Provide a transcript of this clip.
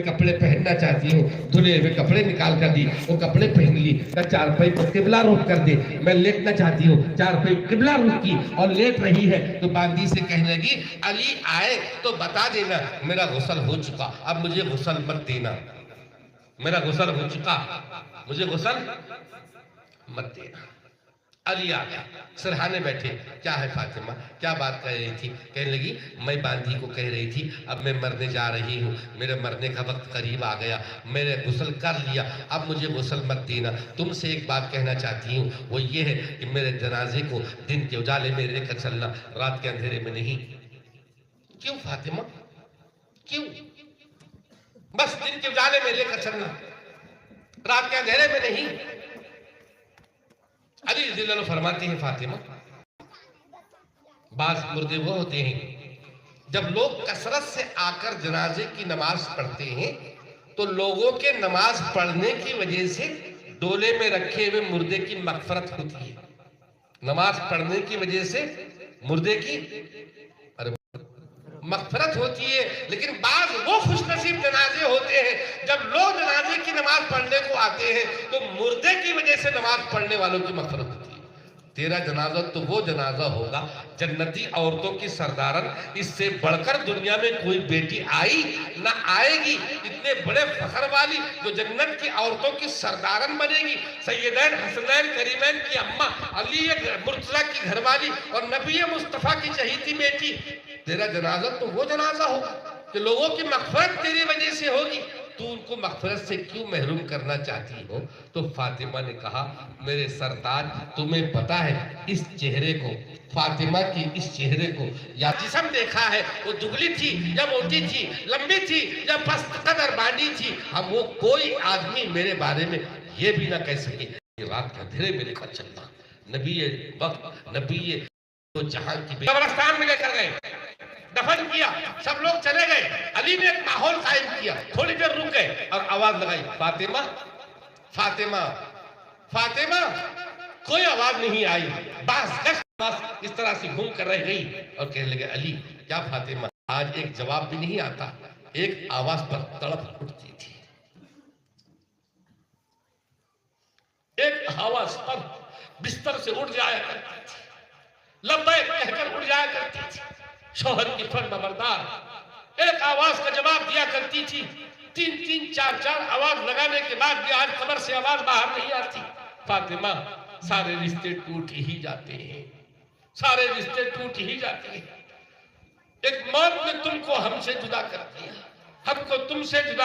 کپڑے پہننا چاہتی ہوں، دھلے ہوئے کپڑے نکال کر دی، وہ کپڑے پہن لی، نہ چارپائی پر قبلہ رخ کر دے، میں لیٹنا چاہتی ہوں، چارپائی قبلہ رخ کی اور لیٹ رہی ہے تو باندی سے کہنے لگی علی آئے تو بتا دینا میرا غسل ہو چکا، اب مجھے غسل مت دینا، میرا غسل ہو چکا، مجھے غسل مت دینا۔ علی آ گیا، سرہانے بیٹھے، کیا ہے فاطمہ، کیا بات کہہ رہی تھی؟ کہنے لگی میں باندی کو کہہ رہی تھی اب میں مرنے جا رہی ہوں، میرے مرنے کا وقت قریب آ گیا، میں نے غسل کر لیا، اب مجھے غسل مت دینا، تم سے ایک بات کہنا چاہتی ہوں، وہ یہ ہے کہ میرے جنازے کو دن کے اجالے میں لے کر چلنا، رات کے اندھیرے میں نہیں۔ کیوں فاطمہ؟ کیوں؟ بس دن کے اجالے میں لے کر چلنا، رات کے اندھیرے میں نہیں۔ علی رضی اللہ عنہ فرماتے ہیں فاطمہ بعض مردے وہ ہوتے ہیں جب لوگ کثرت سے آ کر جنازے کی نماز پڑھتے ہیں تو لوگوں کے نماز پڑھنے کی وجہ سے ڈولے میں رکھے ہوئے مردے کی مغفرت ہوتی ہے، نماز پڑھنے کی وجہ سے مردے کی مغفرت ہوتی ہے، لیکن بعض وہ خوش نصیب جنازے ہوتے ہیں جب لوگ جنازے کی نماز پڑھنے کو آتے ہیں تو مردے کی وجہ سے نماز پڑھنے والوں کی مغفرت ہوتی ہے۔ تیرا جنازہ تو وہ جنازہ ہوگا جنتی عورتوں کی سردارن، اس سے بڑھ کر دنیا میں کوئی بیٹی آئی نہ آئے گی، اتنے بڑے فخر والی جو جنت کی عورتوں کی سردارن بنے گی، سیدین حسنین کریمین کی اماں، علی مرتضیٰ کی گھر والی اور نبی مصطفیٰ کی چہیتی بیٹی، تیرا جنازہ تو وہ جنازہ ہوگا کہ لوگوں کی مغفرت تیری وجہ سے ہوگی، تو ان کو مغفرت سے کیوں محروم کرنا چاہتی ہو؟ تو فاطمہ نے کہا میرے سرتاج تمہیں پتا ہے اس چہرے کو، فاطمہ کی اس چہرے کو یا جسم دیکھا ہے وہ دبلی تھی یا موٹی تھی، لمبی تھی یا پست قدر باندھی تھی، ہم وہ کوئی آدمی میرے بارے میں یہ بھی نہ کہہ سکے کہ رات کا اندھیرے میں لے کر چلتا۔ نبی وقت، نبی تو جہاں کی قبرستان میں لے کر گئے، دفن کیا، سب لوگ چلے گئے، علی نے ایک ماحول قائم کیا، تھوڑی دیر رک گئے اور آواز لگائی فاطمہ فاطمہ فاطمہ، کوئی آواز نہیں آئی، بس اس طرح سے گھوم کر رہ گئی اور کہنے لگے علی کیا فاطمہ آج ایک جواب بھی نہیں آتا، ایک آواز پر تڑپ اٹھتی تھی، ایک آواز پر بستر سے اٹھ جایا کرتی تھی، لبیک کہہ کر اٹھ جایا کرتی تھی، شوہر کی فرما بردار ایک آواز کا جواب دیا کرتی تھی، تین تین چار چار آواز لگانے کے بعد بھی آج قبر سے آواز باہر نہیں آتی۔ فاطمہ سارے رشتے ٹوٹ ہی جاتے ہیں، سارے رشتے ٹوٹ ہی جاتے ہیں، ایک موت نے تم کو ہم سے جدا کر دیا، ہم کو تم سے جدا